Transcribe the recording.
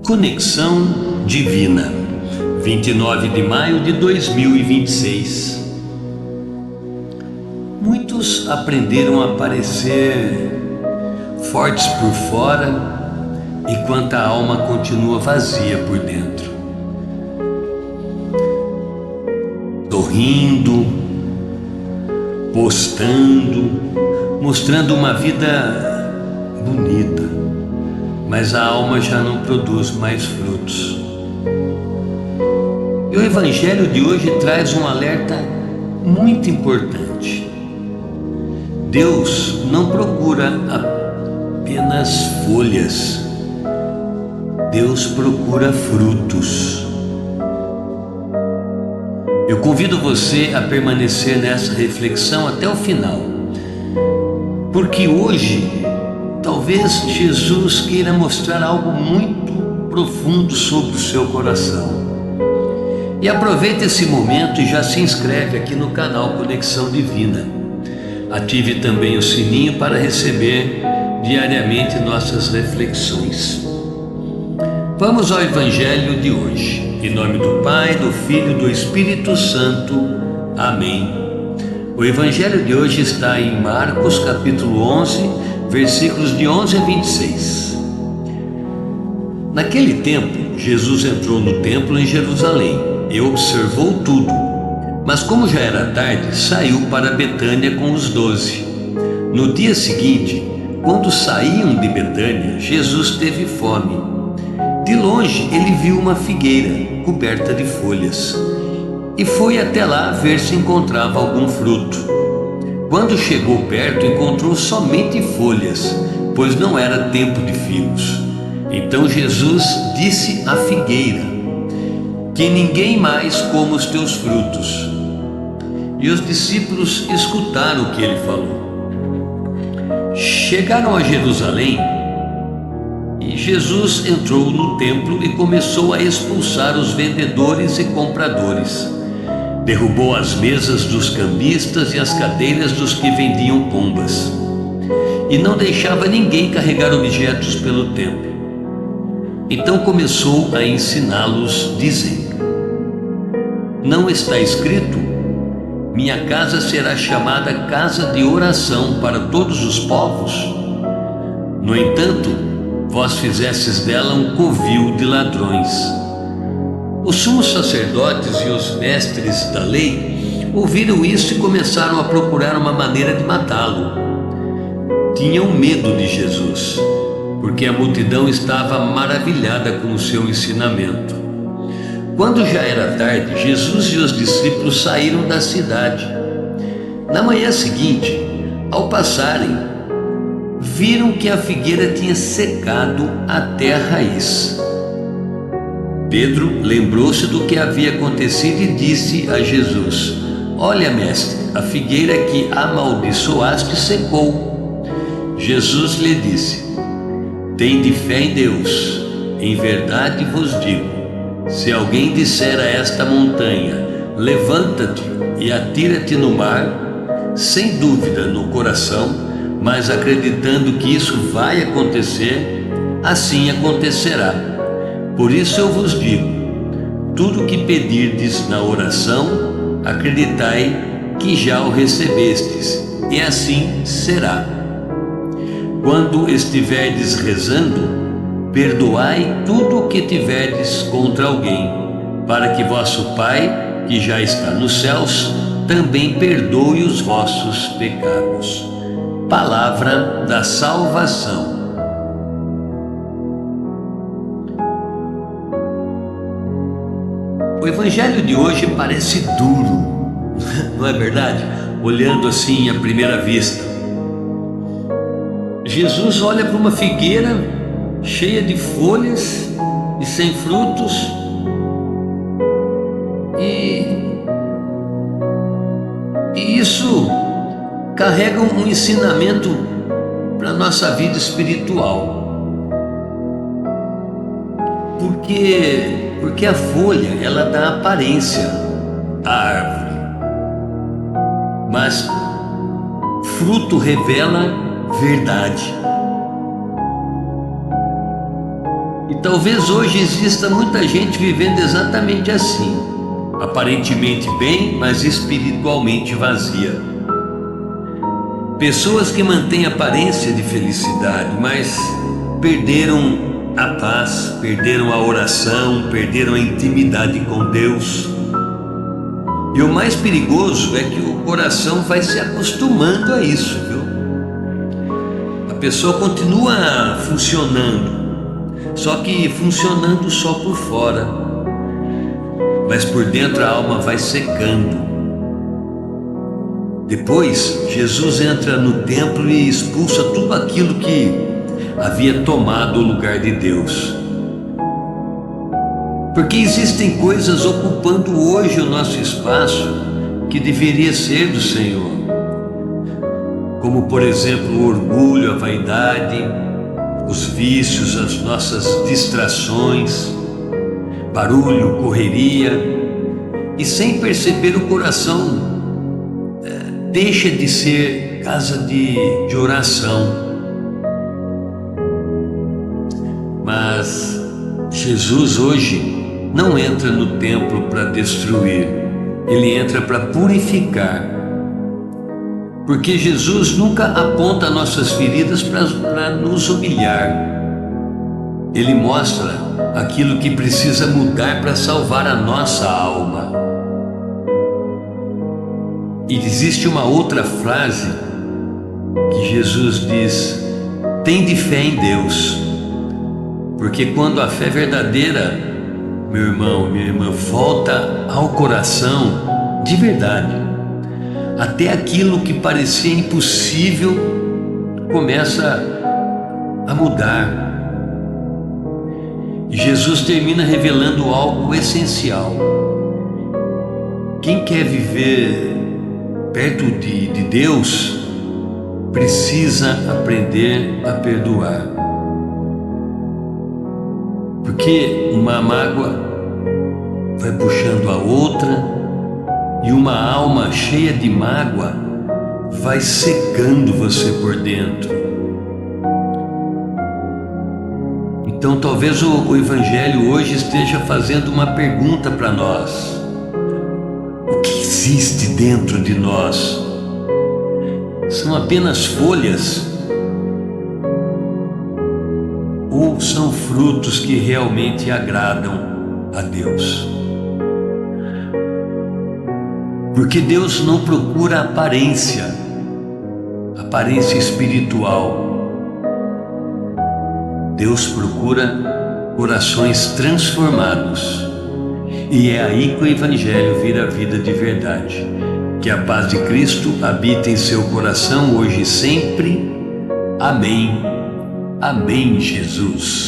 Conexão Divina, 29 de maio de 2026. Muitos aprenderam a parecer fortes por fora, enquanto a alma continua vazia por dentro. Sorrindo, postando, mostrando uma vida bonita, mas a alma já não produz mais frutos. E o Evangelho de hoje traz um alerta muito importante. Deus não procura apenas folhas, Deus procura frutos. Eu convido você a permanecer nessa reflexão até o final, porque hoje talvez Jesus queira mostrar algo muito profundo sobre o seu coração. E aproveite esse momento e já se inscreve aqui no canal Conexão Divina. Ative também o sininho para receber diariamente nossas reflexões. Vamos ao Evangelho de hoje. Em nome do Pai, do Filho e do Espírito Santo. Amém. O Evangelho de hoje está em Marcos capítulo 11, versículos de 11 a 26. Naquele tempo, Jesus entrou no templo em Jerusalém e observou tudo. Mas como já era tarde, saiu para Betânia com os 12. No dia seguinte, quando saíam de Betânia, Jesus teve fome. De longe ele viu uma figueira coberta de folhas e foi até lá ver se encontrava algum fruto. Quando chegou perto, encontrou somente folhas, pois não era tempo de figos. Então Jesus disse à figueira: que ninguém mais coma os teus frutos. E os discípulos escutaram o que ele falou. Chegaram a Jerusalém e Jesus entrou no templo e começou a expulsar os vendedores e compradores. Derrubou as mesas dos cambistas e as cadeiras dos que vendiam pombas. E não deixava ninguém carregar objetos pelo templo. Então começou a ensiná-los, dizendo: não está escrito: minha casa será chamada casa de oração para todos os povos? No entanto, vós fizestes dela um covil de ladrões. Os sumos sacerdotes e os mestres da lei ouviram isso e começaram a procurar uma maneira de matá-lo. Tinham medo de Jesus, porque a multidão estava maravilhada com o seu ensinamento. Quando já era tarde, Jesus e os discípulos saíram da cidade. Na manhã seguinte, ao passarem, viram que a figueira tinha secado até a raiz. Pedro lembrou-se do que havia acontecido e disse a Jesus: olha, mestre, a figueira que amaldiçoaste secou. Jesus lhe disse: tende fé em Deus. Em verdade vos digo, se alguém disser a esta montanha: levanta-te e atira-te no mar, sem dúvida no coração, mas acreditando que isso vai acontecer, assim acontecerá. Por isso eu vos digo: tudo o que pedirdes na oração, acreditai que já o recebestes, e assim será. Quando estiverdes rezando, perdoai tudo o que tiverdes contra alguém, para que vosso Pai, que já está nos céus, também perdoe os vossos pecados. Palavra da salvação. O Evangelho de hoje parece duro, não é verdade? Olhando assim à primeira vista. Jesus olha para uma figueira cheia de folhas e sem frutos e isso carrega um ensinamento para a nossa vida espiritual. Porque a folha, ela dá aparência à árvore, mas fruto revela verdade. E talvez hoje exista muita gente vivendo exatamente assim, aparentemente bem, mas espiritualmente vazia. Pessoas que mantêm aparência de felicidade, mas perderam a paz, perderam a oração, perderam a intimidade com Deus. E o mais perigoso é que o coração vai se acostumando a isso, viu? A pessoa continua funcionando, só que funcionando só por fora, mas por dentro a alma vai secando. Depois, Jesus entra no templo e expulsa tudo aquilo que havia tomado o lugar de Deus. Porque existem coisas ocupando hoje o nosso espaço que deveria ser do Senhor. Como, por exemplo, o orgulho, a vaidade, os vícios, as nossas distrações, barulho, correria, e sem perceber o coração deixa de ser casa de oração. Mas Jesus hoje não entra no templo para destruir, ele entra para purificar. Porque Jesus nunca aponta nossas feridas para nos humilhar. Ele mostra aquilo que precisa mudar para salvar a nossa alma. E existe uma outra frase que Jesus diz: tende fé em Deus, porque quando a fé verdadeira, meu irmão, minha irmã, volta ao coração de verdade, até aquilo que parecia impossível começa a mudar. E Jesus termina revelando algo essencial. Quem quer viver perto de Deus precisa aprender a perdoar, porque uma mágoa vai puxando a outra e uma alma cheia de mágoa vai secando você por dentro. Então talvez o Evangelho hoje esteja fazendo uma pergunta para nós: o que existe dentro de nós? São apenas folhas? Ou são frutos que realmente agradam a Deus? Porque Deus não procura aparência espiritual. Deus procura corações transformados. E é aí que o Evangelho vira vida de verdade. Que a paz de Cristo habite em seu coração hoje e sempre. Amém. Amém, Jesus.